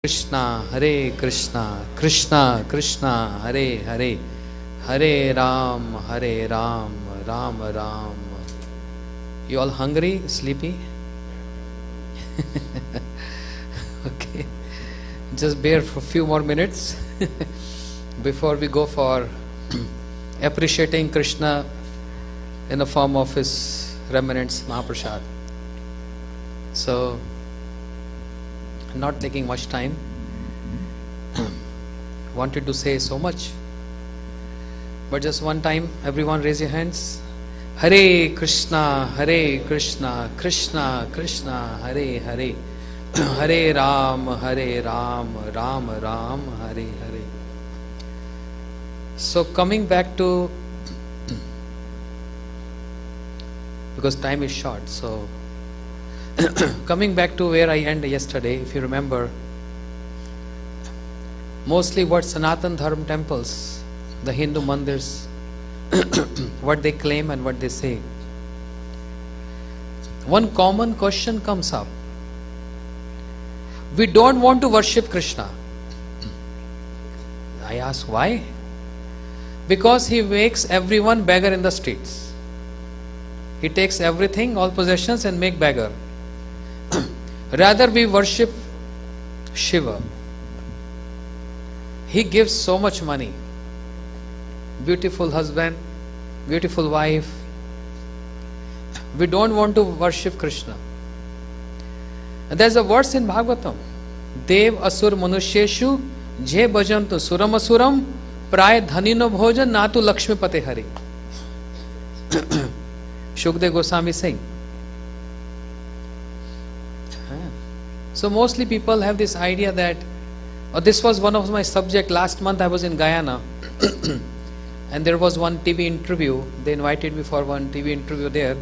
Krishna, Hare Krishna, Krishna Krishna, Hare Hare, Hare Ram, Ram Ram. You all hungry, sleepy? Okay, just bear for a few more minutes before we go for appreciating Krishna in the form of his remnants, Mahaprasad. So, not taking much time. Wanted to say so much, but just one time, everyone raise your hands. Hare Krishna, Krishna Krishna, Hare Hare, Hare Ram, Ram Ram, Hare Hare. So coming back to, because time is short, so coming back to where I ended yesterday, if you remember, mostly what Sanatan Dharma temples, the Hindu mandirs, what they claim and what they say. One common question comes up. We don't want to worship Krishna. I ask why? Because he makes everyone beggar in the streets. He takes everything, all possessions, and make beggar. Rather we worship Shiva. He gives so much money. Beautiful husband, beautiful wife. We don't want to worship Krishna. And there's a verse in Bhagavatam. Dev asur manusheshu je bhajantu suram asuram pray dhanino bhojan natu lakshmi pate hari. Shukdev Goswami saying. So mostly people have this idea that, this was one of my subject. Last month I was in Guyana and there was one TV interview. They invited me for one TV interview there,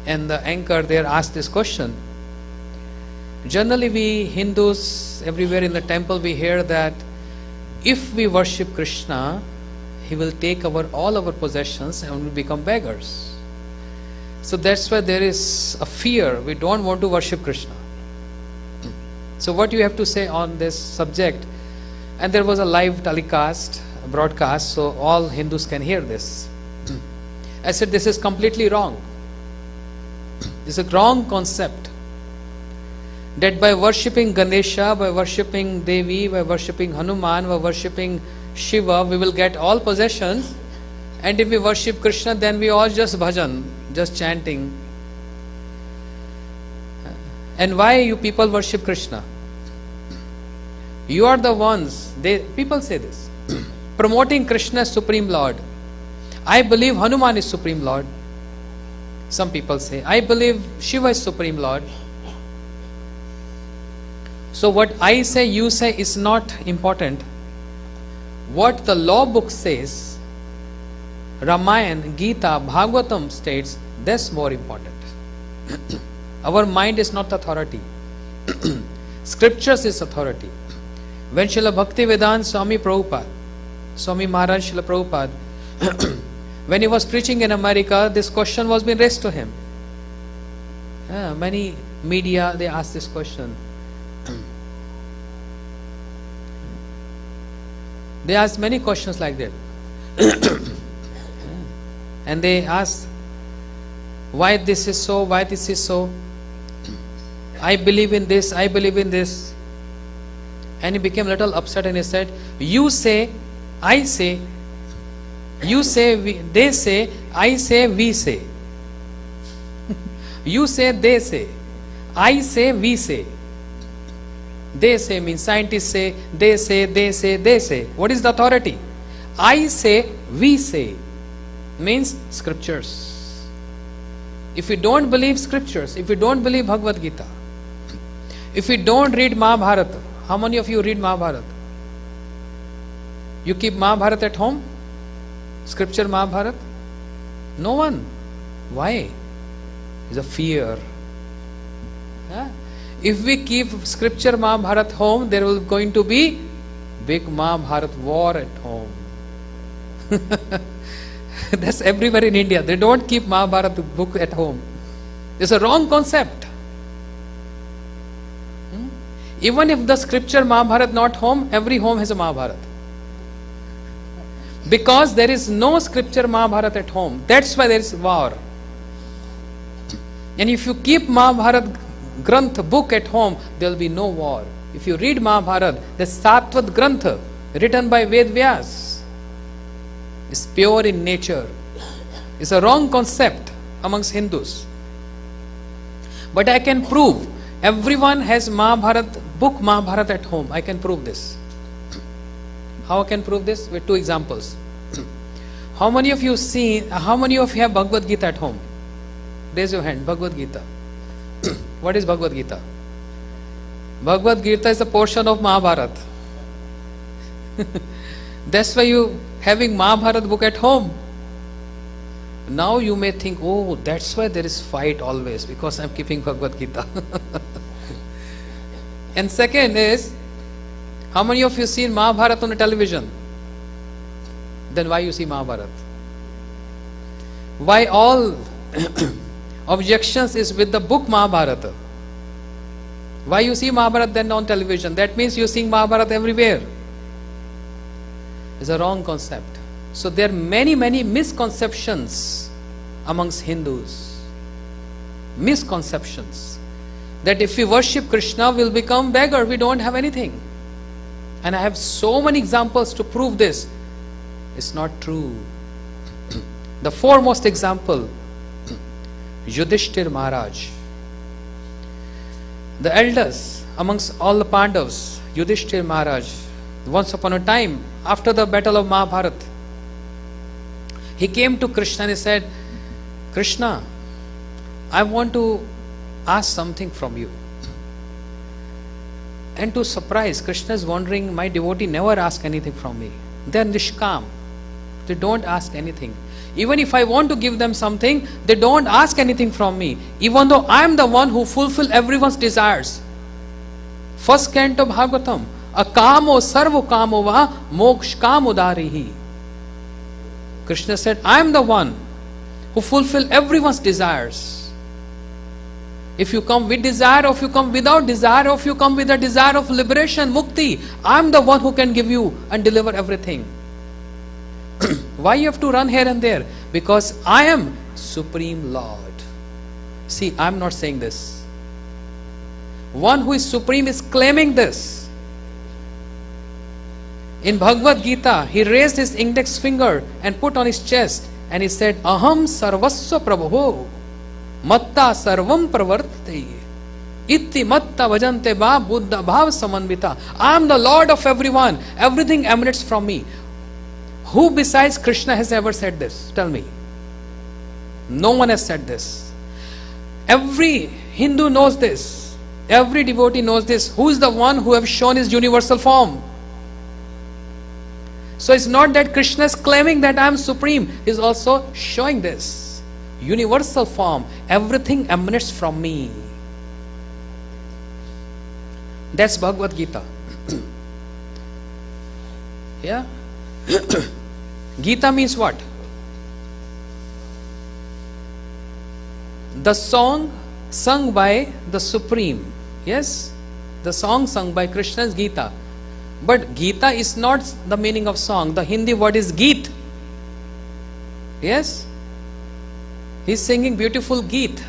and the anchor there asked this question. Generally we Hindus, everywhere in the temple we hear that if we worship Krishna, he will take all our possessions and will become beggars. So that's why there is a fear. We don't want to worship Krishna. So what you have to say on this subject? And there was a live telecast, broadcast, so all Hindus can hear this. I said this is completely wrong. It's a wrong concept. That by worshipping Ganesha, by worshipping Devi, by worshipping Hanuman, by worshipping Shiva, we will get all possessions. And if we worship Krishna, then we all just bhajan, just chanting. And why you people worship Krishna? You are the ones, people say this, promoting Krishna as Supreme Lord. I believe Hanuman is Supreme Lord. Some people say, I believe Shiva is Supreme Lord. So what I say, you say is not important. What the law book says, Ramayana, Gita, Bhagavatam states, that's more important. Our mind is not authority. Scriptures is authority. When Srila Bhaktivedanta Swami Prabhupada, Swami Maharaj Srila Prabhupada, when he was preaching in America, this question was being raised to him. Many media, they ask this question. They ask many questions like that. And they ask, why this is so, why this is so. I believe in this, I believe in this. And he became a little upset and he said, you say, I say, you say, they say, I say, we say. You say, they say, I say, we say. They say means scientists say, they say, they say, they say. What is the authority? I say, we say means scriptures. If you don't believe scriptures, if you don't believe Bhagavad Gita, if you don't read Mahabharata, how many of you read Mahabharata? You keep Mahabharata at home? Scripture Mahabharata? No one. Why? It's a fear. If we keep scripture Mahabharata home, there will going to be big Mahabharata war at home. That's everywhere in India. They don't keep Mahabharata book at home. It's a wrong concept. Even if the scripture Mahabharata not home, every home has a Mahabharata. Because there is no scripture Mahabharata at home. That's why there is war. And if you keep Mahabharata Granth book at home, there will be no war. If you read Mahabharata, the Satvat Grantha written by Ved Vyas is pure in nature. It's a wrong concept amongst Hindus. But I can prove everyone has Mahabharata book Mahabharata at home. I can prove this. How I can prove this? With two examples. How many of you have Bhagavad Gita at home? Raise your hand. Bhagavad Gita. What is Bhagavad Gita? Bhagavad Gita is a portion of Mahabharata. That's why you having Mahabharata book at home. Now you may think, oh, that's why there is fight always, because I am keeping Bhagavad Gita. And second is, how many of you seen Mahabharata on the television? Then why you see Mahabharata? Why all objections is with the book Mahabharata? Why you see Mahabharata then on television? That means you are seeing Mahabharata everywhere. It's a wrong concept. So there are many misconceptions amongst Hindus. Misconceptions. That if we worship Krishna, we will become beggar. We don't have anything. And I have so many examples to prove this. It's not true. The foremost example, Yudhishthir Maharaj. The elders amongst all the Pandavas, Yudhishthir Maharaj, once upon a time, after the battle of Mahabharata, he came to Krishna and he said, Krishna, I want to ask something from you. And to surprise, Krishna is wondering, my devotee never ask anything from me. They are nishkam. They don't ask anything. Even if I want to give them something, they don't ask anything from me. Even though I am the one who fulfill everyone's desires. First canto Bhagavatam. Akamo sarvo kamo va moksha kamo darihi. Krishna said, I am the one who fulfill everyone's desires. If you come with desire, or if you come without desire, or if you come with a desire of liberation, mukti, I am the one who can give you and deliver everything. Why you have to run here and there? Because I am Supreme Lord. See, I am not saying this. One who is supreme is claiming this. In Bhagavad Gita, he raised his index finger and put on his chest and he said, Aham sarvasva prabho matta sarvam pravartate itti matta vajante ba buddha bhav samanvita. I am the Lord of everyone. Everything emanates from me. Who besides Krishna has ever said this? Tell me. No one has said this. Every Hindu knows this. Every devotee knows this. Who is the one who has shown his universal form? So it's not that Krishna is claiming that I am supreme. He is also showing this. Universal form. Everything emanates from me. That's Bhagavad Gita. Yeah? Gita means what? The song sung by the Supreme. Yes? The song sung by Krishna is Gita. But Gita is not the meaning of song. The Hindi word is Geet. Yes? He's singing beautiful Geet.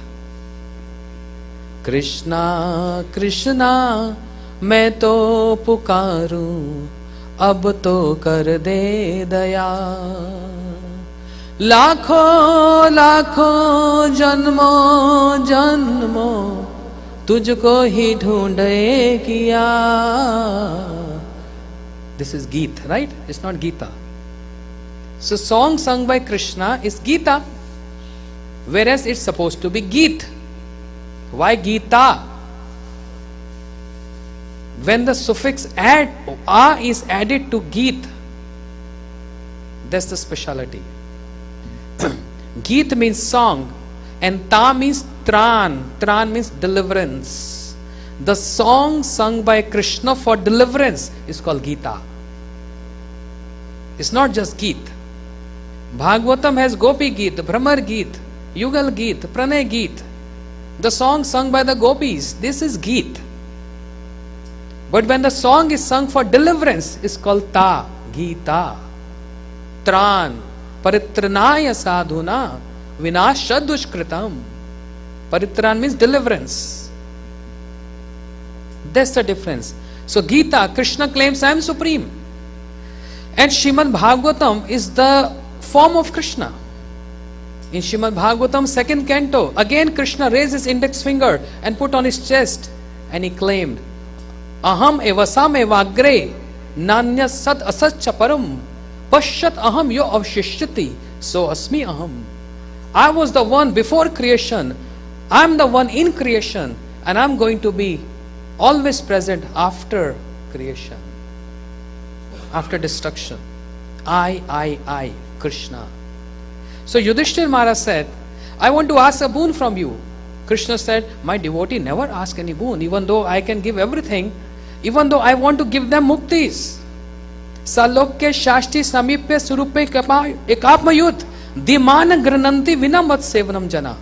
Krishna, Krishna, मैं तो पुकारूं अब तो कर दे दया लाखों लाखों जन्मों जन्मों तुझको ही ढूंढे किया. This is Geet, right? It's not Gita. So song sung by Krishna is Gita, whereas it's supposed to be Geet. Why Gita? When the suffix add, a is added to Geet, that's the speciality. Geet means song and ta means tran. Tran means deliverance. The song sung by Krishna for deliverance is called Gita. It's not just Geet. Bhagavatam has Gopi Geet, Brahmar Geet, Yugal Geet, Pranay Geet. The song sung by the gopis, this is Geet. But when the song is sung for deliverance, it's called Ta, Gita. Tran, Paritranaya Sadhuna, Vinasha Dushkritam. Paritran means deliverance. That's the difference. So Gita, Krishna claims I am supreme. And Srimad Bhagavatam is the form of Krishna. In Srimad Bhagavatam, 2nd canto, again Krishna raised his index finger and put on his chest, and he claimed, Aham evasam evagre, nanya sat asatcha param, pashat aham yo avshishyati, so asmi aham. I was the one before creation, I am the one in creation, and I am going to be always present after creation, after destruction. I, Krishna. So Yudhishthira Maharaj said, I want to ask a boon from you. Krishna said, my devotee never ask any boon, even though I can give everything, even though I want to give them muktis. Salokya shashti samipya surupe ekapmayut dimana grananti vinamat sevanam jana.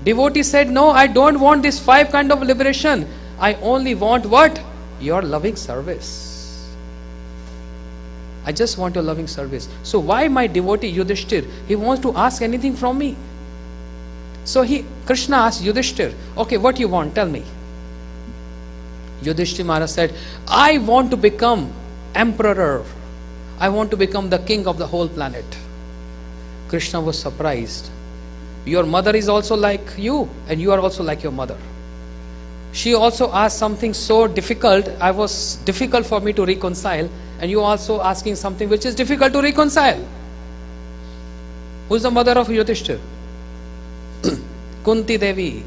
Devotee said, no, I don't want this 5 kind of liberation. I only want what? Your loving service. I just want your loving service. So why my devotee Yudhishthira? He wants to ask anything from me. So Krishna asked Yudhishthira, okay, what you want? Tell me. Yudhishthira Maharaj said, I want to become emperor. I want to become the king of the whole planet. Krishna was surprised. Your mother is also like you, and you are also like your mother. She also asked something so difficult, I was difficult for me to reconcile, and you also asking something which is difficult to reconcile. Who is the mother of Yudhishthira? Kunti Devi.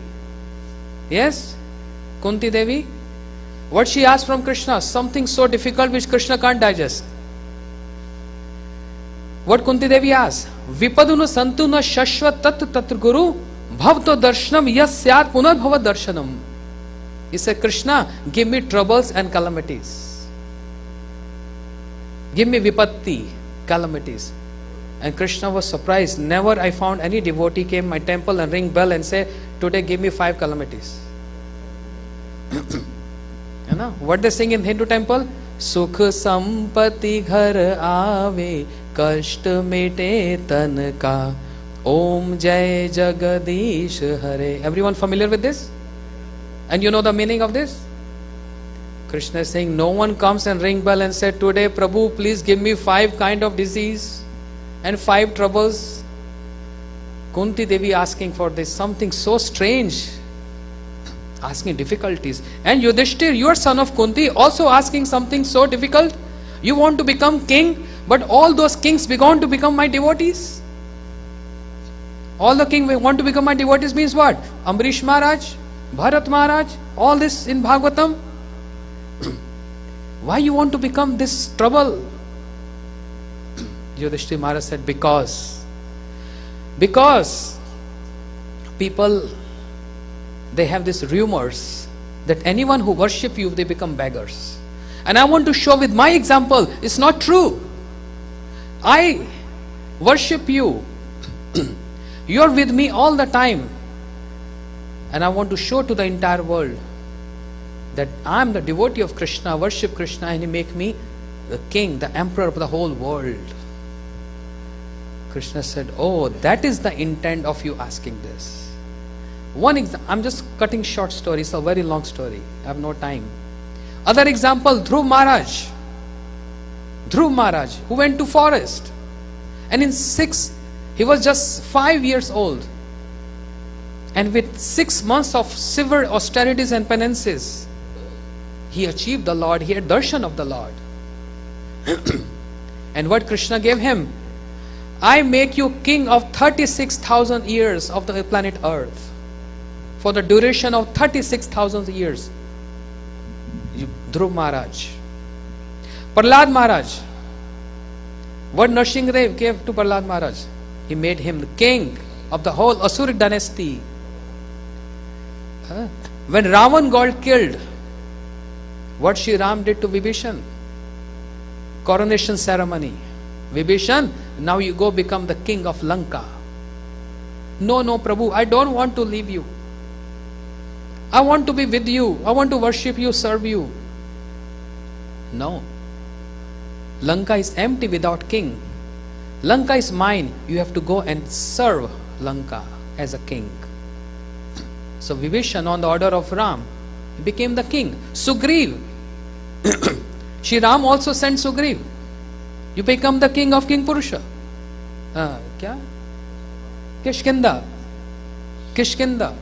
Yes? Kunti Devi. What she asked from Krishna? Something so difficult which Krishna can't digest. What Kunti Devi asked? Vipadunu santuna shashvat tat tatr guru bhavto darshanam yasyat punad bhavad darshanam. He said, Krishna, give me troubles and calamities. Give me vipatti, calamities. And Krishna was surprised. Never I found any devotee came my temple and ring bell and say, today give me 5 calamities. You know what they sing in Hindu temple? Sukh sampati ghar aave, kasht mete tan ka, Om Jai Jagadish Hare. Everyone familiar with this? And you know the meaning of this? Krishna is saying, no one comes and ring bell and said, today Prabhu, please give me 5 kind of disease and 5 troubles. Kunti Devi asking for this, something so strange, asking difficulties. And Yudhishthira, you are son of Kunti, also asking something so difficult. You want to become king, but all those kings want to become my devotees. All the kings want to become my devotees means what? Amrish Maharaj, Bharat Maharaj, all this in Bhagavatam. Why you want to become this trouble? Yudhishthira Maharaj said, because people, they have these rumors that anyone who worship you, they become beggars. And I want to show with my example, it's not true. I worship you. You are with me all the time. And I want to show to the entire world that I am the devotee of Krishna, worship Krishna, and He make me the king, the emperor of the whole world. Krishna said, oh, that is the intent of you asking this. I'm just cutting short story, it's a very long story. I have no time. Other example, Dhruv Maharaj, who went to forest. And he was just 5 years old. And with 6 months of severe austerities and penances, he achieved the Lord, he had darshan of the Lord. And what Krishna gave him? I make you king of 36,000 years of the planet Earth. For the duration of 36,000 years. Dhruv Maharaj. Prahlad Maharaj. What Nrsimhadev gave to Prahlad Maharaj? He made him the king of the whole Asuric dynasty. When Ravan got killed, what Shri Ram did to Vibhishan? Coronation ceremony. Vibhishan, now you go become the king of Lanka. No, Prabhu, I don't want to leave you. I want to be with you. I want to worship you, serve you. No. Lanka is empty without king. Lanka is mine. You have to go and serve Lanka as a king. So Vibhishan, on the order of Ram, became the king. Sugriv. Shri Ram also sent Sugriv. You become the king of King Purusha. Kya? Kishkinda. Kishkinda.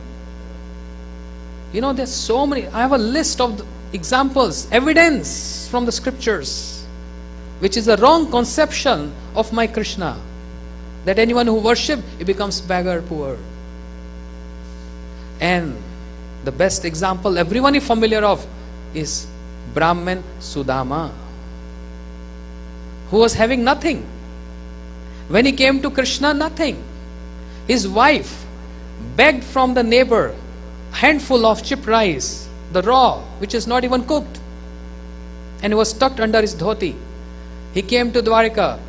You know, there's so many. I have a list of examples, evidence from the scriptures, which is a wrong conception of my Krishna. That anyone who worships, he becomes beggar, poor. And the best example everyone is familiar of is Brahman Sudama, who was having nothing. When he came to Krishna, nothing. His wife begged from the neighbor handful of chip rice, the raw, which is not even cooked, and it was tucked under his dhoti. He came to Dwarika.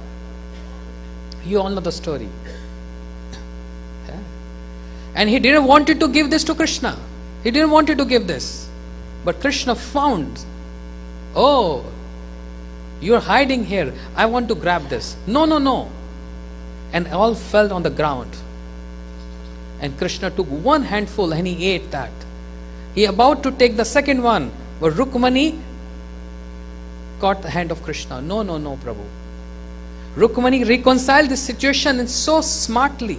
You all know the story. And he didn't want to give this to Krishna. He didn't want to give this. But Krishna found, oh, you're hiding here. I want to grab this. No, no, no. And all fell on the ground. And Krishna took one handful and he ate that. He about to take the second one, but Rukmani caught the hand of Krishna. No, no, no, Prabhu. Rukmani reconciled this situation and so smartly.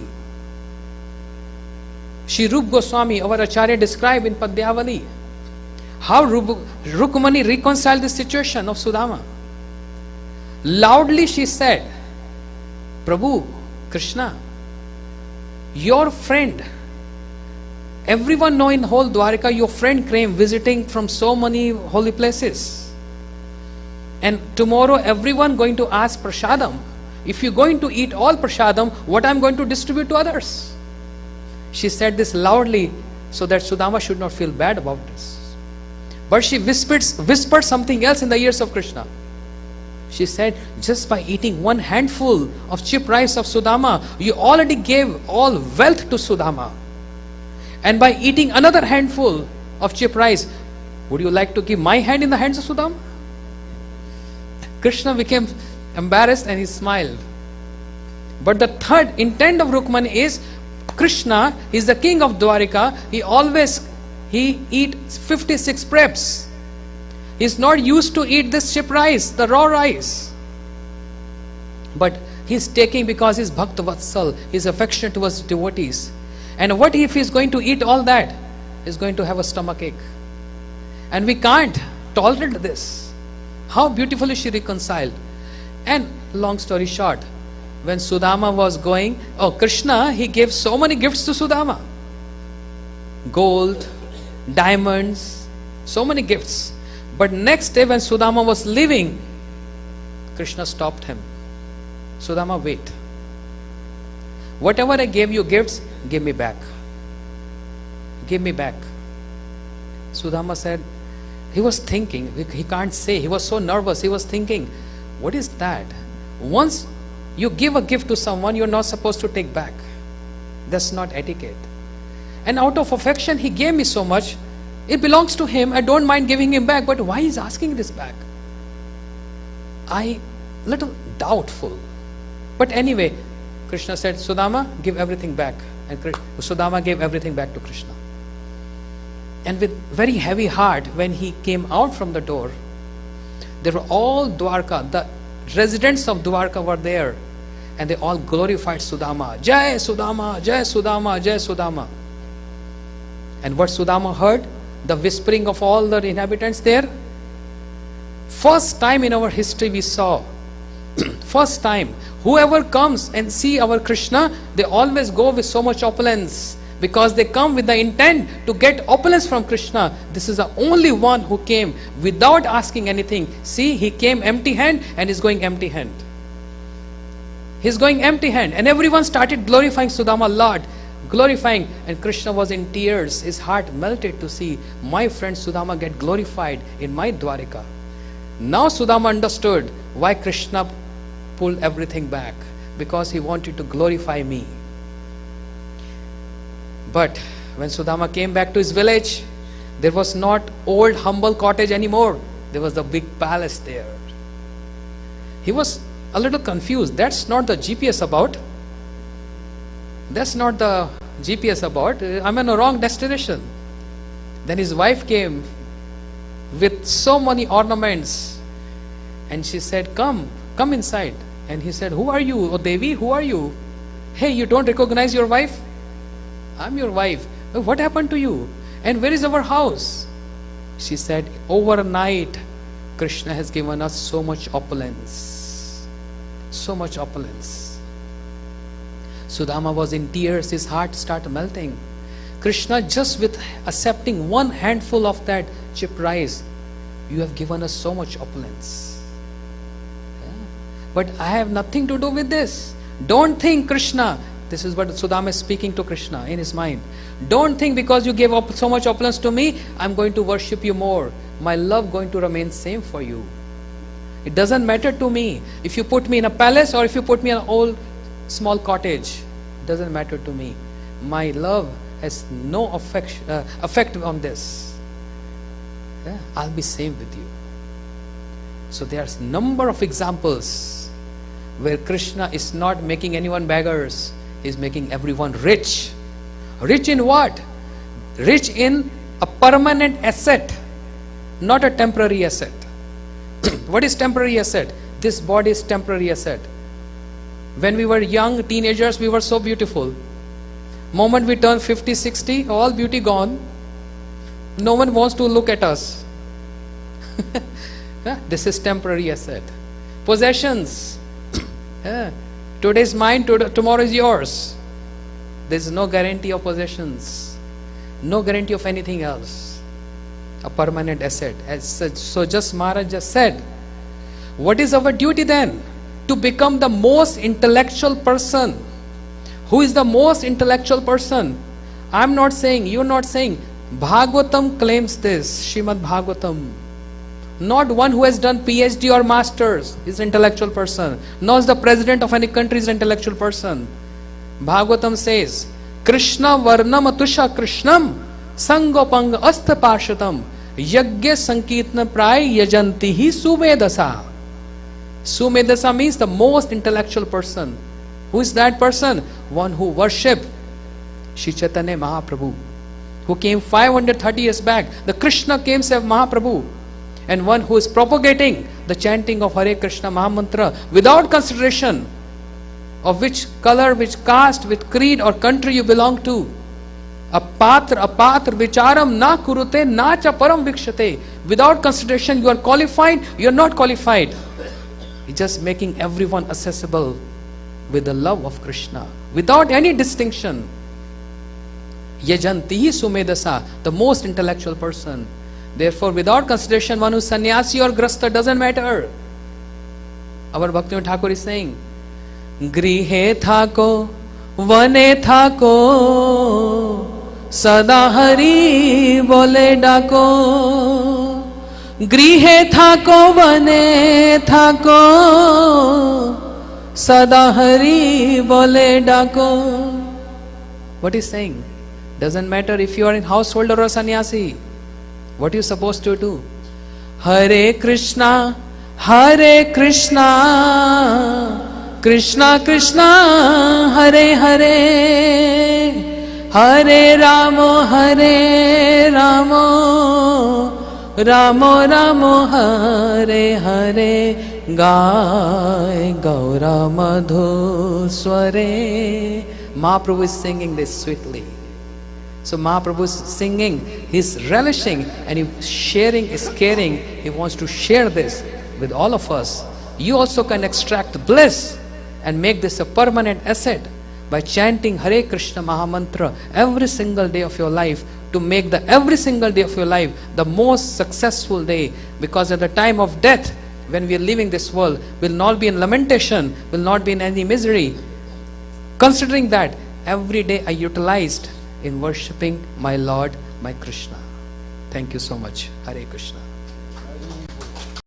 Shri Rup Goswami, our Acharya, described in Padyavali how Rukmani reconciled the situation of Sudama. Loudly she said, Prabhu, Krishna, your friend, everyone know in whole Dwarika, your friend came visiting from so many holy places. And tomorrow everyone going to ask prasadam. If you're going to eat all prasadam, what I'm going to distribute to others? She said this loudly so that Sudama should not feel bad about this. But she whispered something else in the ears of Krishna. She said, just by eating one handful of chip rice of Sudama, you already gave all wealth to Sudama. And by eating another handful of chip rice, would you like to give my hand in the hands of Sudama? Krishna became embarrassed and he smiled. But the third intent of Rukmani is, Krishna is the king of Dwarika. He eats 56 preps. He is not used to eat this chip rice, the raw rice. But he is taking because he is Bhakta Vatsal, he is affectionate towards devotees. And what if he is going to eat all that? He is going to have a stomachache. And we can't tolerate this. How beautifully she reconciled. And long story short, when Sudama was going, Krishna, he gave so many gifts to Sudama. Gold, diamonds, so many gifts. But next day when Sudama was leaving, Krishna stopped him. Sudama, wait. Whatever I gave you gifts, give me back. Give me back. Sudama said, he was thinking, he can't say, he was so nervous, he was thinking, what is that? Once you give a gift to someone, you're not supposed to take back. That's not etiquette. And out of affection, he gave me so much. It belongs to him. I don't mind giving him back. But why is asking this back? I little doubtful. But anyway, Krishna said, Sudama, give everything back. And Sudama gave everything back to Krishna. And with very heavy heart, when he came out from the door, there were all Dwarka, the residents of Dwarka were there, and they all glorified Sudama. Jai Sudama, Jai Sudama, Jai Sudama. And what Sudama heard? The whispering of all the inhabitants there. First time in our history we saw, first time, whoever comes and see our Krishna, they always go with so much opulence, because they come with the intent to get opulence from Krishna. This is the only one who came without asking anything. See, he came empty hand and is going empty hand. He's going empty hand. And everyone started glorifying Sudama Lord, glorifying. And Krishna was in tears. His heart melted to see my friend Sudama get glorified in my Dwarika. Now Sudama understood why Krishna pulled everything back, because he wanted to glorify me. But when Sudama came back to his village, there was not old humble cottage anymore. There was the big palace there. He was a little confused. That's not the GPS about. That's not the GPS about. I'm in a wrong destination. Then his wife came with so many ornaments. And she said, come inside. And he said, who are you? Oh Devi, who are you? Hey, you don't recognize your wife? I'm your wife. What happened to you? And where is our house? She said, overnight, Krishna has given us so much opulence. So much opulence. Sudama was in tears, his heart started melting. Krishna, just with accepting one handful of that cheap rice, you have given us so much opulence. Yeah? But I have nothing to do with this. Don't think, Krishna. This is what Sudama is speaking to Krishna in his mind. Don't think because you gave up so much opulence to me, I'm going to worship you more. My love going to remain same for you. It doesn't matter to me if you put me in a palace or if you put me in an old small cottage. It doesn't matter to me. My love has no effect on this. Yeah? I'll be same with you. So there's a number of examples where Krishna is not making anyone beggars. He's making everyone rich. Rich in what? Rich in a permanent asset, not a temporary asset. What is temporary asset? This body is temporary asset. When we were young teenagers, we were so beautiful. Moment we turn 50, 60, all beauty gone. No one wants to look at us. This is temporary asset. Possessions. Today is mine, tomorrow is yours. There is no guarantee of possessions. No guarantee of anything else. A permanent asset. So just Maharaj just said, what is our duty then? To become the most intellectual person. Who is the most intellectual person? I'm not saying, you're not saying. Bhagavatam claims this, Srimad Bhagavatam. Not one who has done PhD or masters is an intellectual person. Nor is the president of any country is an intellectual person. Bhagavatam says, Krishna varnam atusha krishnam sangopang astha pashatam yagya sankirtna pray yajanti hi sumedasa. Sumedasa means the most intellectual person. Who is that person? One who worshipped Shri Chaitanya Mahaprabhu, who came 530 years back. The Krishna came as Mahaprabhu. And one who is propagating the chanting of Hare Krishna Mahamantra without consideration of which color, which caste, which creed or country you belong to. Apatra vicharam na kurute na cha param vikshate. Without consideration, you are qualified, you are not qualified. He's just making everyone accessible with the love of Krishna, without any distinction. Yajanti sumedasa, the most intellectual person. Therefore, without consideration, one who is sannyasi or grasta doesn't matter. Our Bhaktivinoda Thakur is saying, Grihe thako, vane thako, sada hari bole dako. Grihe thako, vane thako, sada hari bole dako. What is saying? Doesn't matter if you are in householder or sannyasi. What are you supposed to do? Hare Krishna, Hare Krishna, Krishna Krishna, Hare Hare, Hare Ramo, Hare Ramo, Ramo Ramo, Hare Hare. Gai Gaura Madhu Sware. Mahaprabhu is singing this sweetly. So Mahaprabhu is singing, he's relishing and he's sharing, is caring. He wants to share this with all of us. You also can extract bliss and make this a permanent asset by chanting Hare Krishna Mahamantra every single day of your life, to make the every single day of your life the most successful day. Because at the time of death, when we are leaving this world, will not be in lamentation, will not be in any misery. Considering that, every day I utilized in worshipping my Lord, my Krishna. Thank you so much. Hare Krishna.